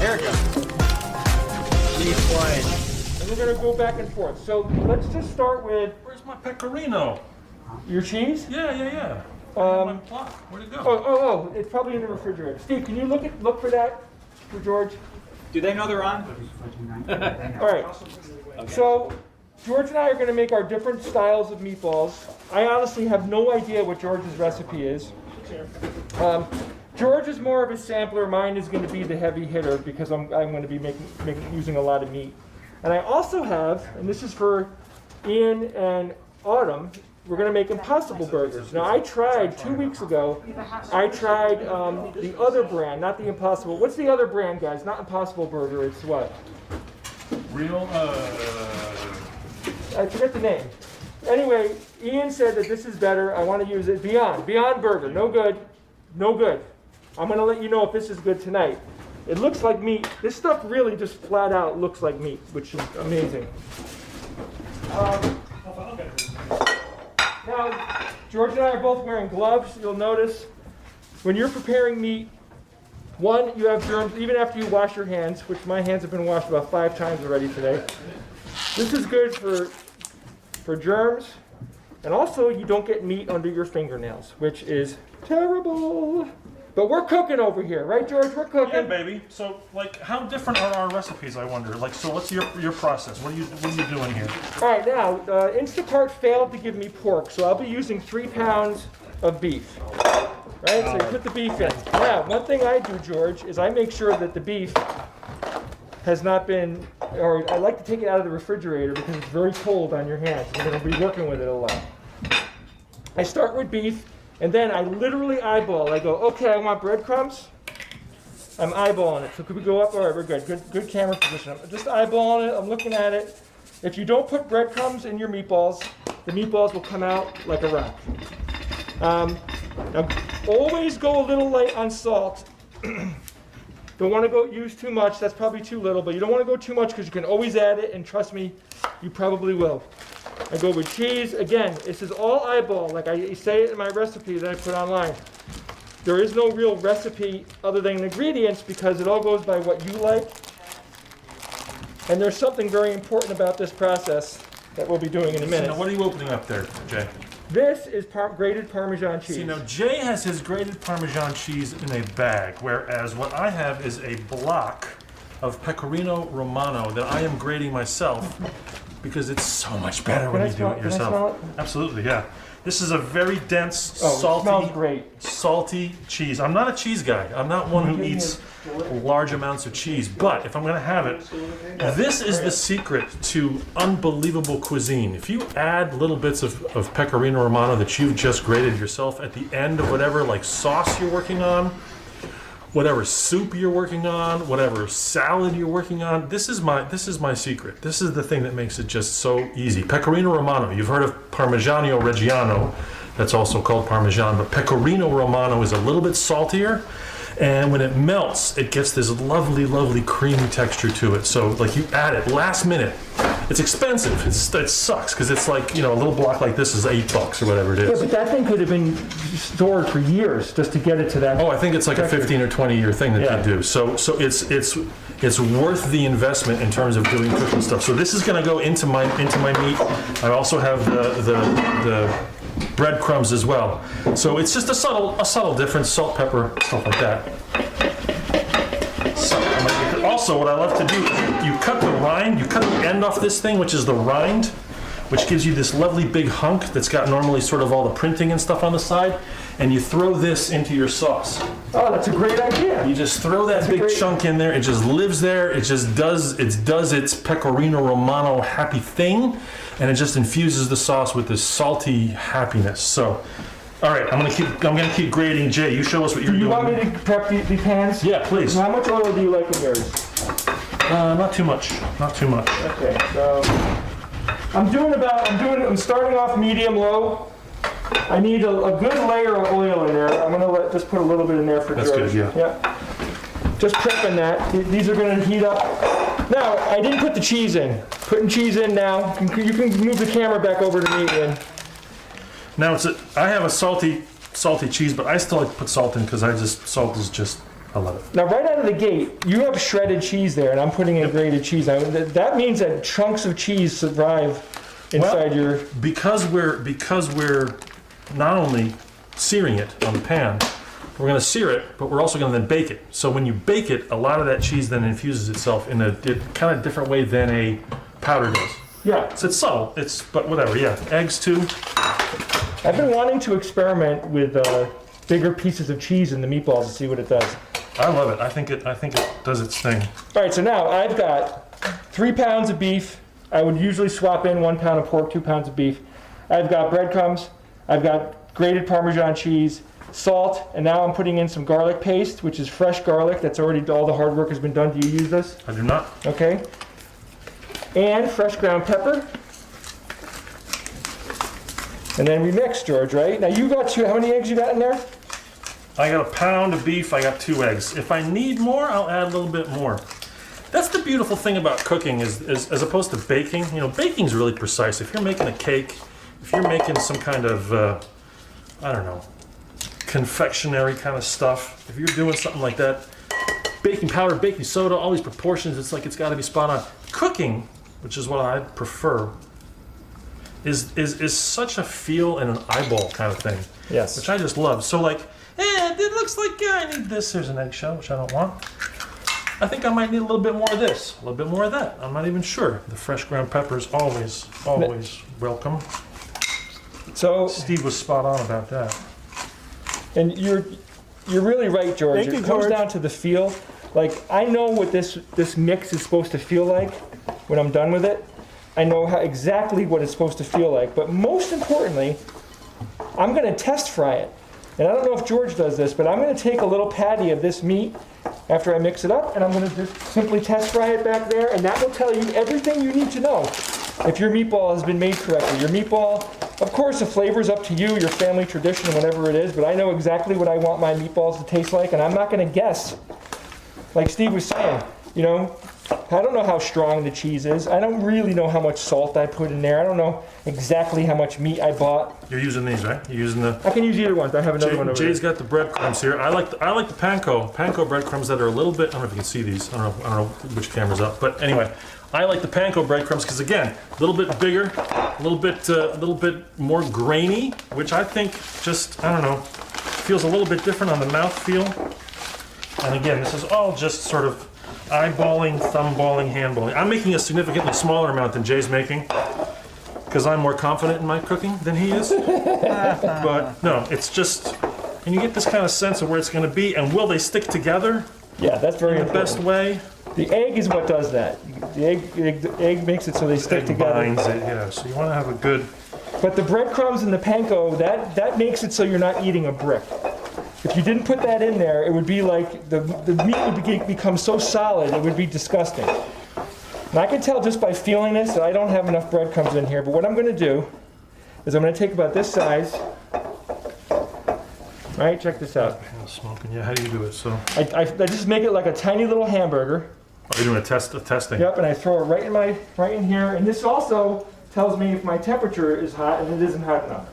There it goes. Meatboys. And we're going to go back and forth. So let's just start with... Where's my pecorino? Your cheese? Yeah. My block. Where'd it go? Oh, it's probably in the refrigerator. Steve, can you look for that for George? Do they know they're on? All right. Okay. So George and I are going to make our different styles of meatballs. I honestly have no idea what George's recipe is. George is more of a sampler. Mine is going to be the heavy hitter because I'm going to be using a lot of meat. And I also have, and this is for Ian and Autumn, we're going to make Impossible Burgers. Now, I tried 2 weeks ago, I tried the other brand, not the Impossible. What's the other brand, guys? Not Impossible Burger, it's what? Real, I forget the name. Anyway, Ian said that this is better. I want to use it. Beyond Burger. No good. I'm going to let you know if this is good tonight. It looks like meat. This stuff really just flat out looks like meat, which is amazing. Now, George and I are both wearing gloves. You'll notice when you're preparing meat, one, you have germs even after you wash your hands, which my hands have been washed about 5 times already today. This is good for germs, and also you don't get meat under your fingernails, which is terrible. But we're cooking over here, right, George? We're cooking. yeah, baby. So, like, how different are our recipes? I wonder. Like, so what's your process? What are you doing here? All right, now Instacart failed to give me pork, so I'll be using 3 pounds of beef. Right, so you put the beef in. Now, one thing I do, George, is I make sure that the beef has not been, or I like to take it out of the refrigerator because it's very cold on your hands. You're going to be working with it a lot. I start with beef, and then I literally eyeball. I go, okay, I want breadcrumbs. I'm eyeballing it. So could we go up? All right, we're good. Good camera position. I'm just eyeballing it. I'm looking at it. If you don't put breadcrumbs in your meatballs, the meatballs will come out like a rock. Now, always go a little light on salt. Don't want to use too much. That's probably too little, but you don't want to go too much because you can always add it, and trust me, you probably will. I go with cheese. Again, this is all eyeball, like I say it in my recipe that I put online. There is no real recipe other than ingredients because it all goes by what you like. And there's something very important about this process that we'll be doing in a minute. Now, what are you opening up there, Jay? This is grated Parmesan cheese. See, now Jay has his grated Parmesan cheese in a bag, whereas what I have is a block of Pecorino Romano that I am grating myself because it's so much better when you do it yourself. Can I smell it? Absolutely, yeah. This is a very dense, it smells great. salty cheese. I'm not a cheese guy. I'm not one who eats large amounts of cheese, but if I'm gonna have it, this is the secret to unbelievable cuisine. If you add little bits of Pecorino Romano that you've just grated yourself at the end of whatever like sauce you're working on, whatever soup you're working on, whatever salad you're working on, this is my secret. This is the thing that makes it just so easy. Pecorino Romano, you've heard of Parmigiano Reggiano, that's also called Parmesan, but Pecorino Romano is a little bit saltier, and when it melts, it gets this lovely, lovely creamy texture to it. So like you add it last minute. It's expensive. It sucks because it's like, you know, a little block like this is $8 or whatever it is. Yeah, but that thing could have been stored for years just to get it to that. Oh, I think it's like a 15 or 20 year thing that you do. So it's worth the investment in terms of doing cooking stuff. So this is going to go into my meat. I also have the breadcrumbs as well. So it's just a subtle difference, salt, pepper, stuff like that. So, also, what I love to do, you cut the rind, you cut the end off this thing, which is the rind, which gives you this lovely big hunk that's got normally sort of all the printing and stuff on the side, and you throw this into your sauce. Oh, that's a great idea. You just throw that big chunk in there, it just lives there, it just does its Pecorino Romano happy thing, and it just infuses the sauce with this salty happiness. So, all right, I'm gonna keep grating. Jay, you show us what you're doing. Do you want me to prep the pans? Yeah, please. How much oil do you like in yours? Not too much. Not too much. Okay, so I'm starting off medium low. I need a good layer of oil in there. I'm gonna just put a little bit in there for George. That's good, yeah. Yep. Just prepping that. These are gonna heat up. Now, I didn't put the cheese in. Putting cheese in now. You can move the camera back over to me, Ian. Now I have a salty cheese, but I still like to put salt in because salt is just I love it. Now, right out of the gate, you have shredded cheese there, and I'm putting in grated cheese. Now, that means that chunks of cheese survive inside your... Because we're not only searing it on the pan, we're going to sear it, but we're also going to then bake it. So when you bake it, a lot of that cheese then infuses itself in a kind of different way than a powder does. Yeah. So it's subtle, but whatever, yeah. Eggs too. I've been wanting to experiment with bigger pieces of cheese in the meatballs to see what it does. I love it. I think it does its thing. All right, so now I've got 3 pounds of beef. I would usually swap in 1 pound of pork, 2 pounds of beef. I've got breadcrumbs. I've got grated Parmesan cheese, salt, and now I'm putting in some garlic paste, which is fresh garlic. That's already, all the hard work has been done. Do you use this? I do not. Okay. And fresh ground pepper. And then we mix, George, right? Now you got how many eggs you got in there? I got 1 pound of beef, I got 2 eggs. If I need more, I'll add a little bit more. That's the beautiful thing about cooking is as opposed to baking. You know, baking's really precise. If you're making a cake, if you're making some kind of, I don't know, confectionery kind of stuff, if you're doing something like that, baking powder, baking soda, all these proportions, it's like it's got to be spot on. Cooking, which is what I prefer, is such a feel and an eyeball kind of thing. Yes. Which I just love. So like, it looks like I need this. There's an eggshell, which I don't want. I think I might need a little bit more of this, a little bit more of that. I'm not even sure. The fresh ground pepper is always welcome. So Steve was spot on about that. And you're really right, George. Thank you, it comes George. down to the feel. Like, I know what this mix is supposed to feel like when I'm done with it. I know exactly what it's supposed to feel like. But most importantly, I'm going to test fry it. And I don't know if George does this, but I'm going to take a little patty of this meat after I mix it up, and I'm going to just simply test fry it back there, and that will tell you everything you need to know if your meatball has been made correctly. Your meatball, of course, the flavor's up to you, your family tradition, whatever it is, but I know exactly what I want my meatballs to taste like, and I'm not going to guess. Like Steve was saying, you know, I don't know how strong the cheese is. I don't really know how much salt I put in there. I don't know exactly how much meat I bought. You're using these, right? You're using the... I can use either one. I have another one over Jay's there. got the breadcrumbs here. I like the panko breadcrumbs that are a little bit... I don't know if you can see these. I don't know which camera's up. But anyway, I like the panko breadcrumbs because, again, a little bit bigger, a little bit more grainy, which I think just, I don't know, feels a little bit different on the mouthfeel. And again, this is all just sort of eyeballing, thumbballing, handballing. I'm making a significantly smaller amount than Jay's making because I'm more confident in my cooking than he is. But no, it's just, and you get this kind of sense of where it's going to be, and will they stick together Yeah, that's very in the important. best way? The egg is what does that. The egg makes it so they stick It together. binds it, yeah. So you want to have a good... But the breadcrumbs and the panko, that makes it so you're not eating a brick. If you didn't put that in there, it would be like the meat would become so solid, it would be disgusting. And I can tell just by feeling this that I don't have enough breadcrumbs in here, but what I'm going to do is I'm going to take about this size. Right, check this out. Smoking, yeah. How do you do it? So, I just make it like a tiny little hamburger. are you doing a testing? Yep, and I throw it right in here. And this also tells me if my temperature is hot and it isn't hot enough.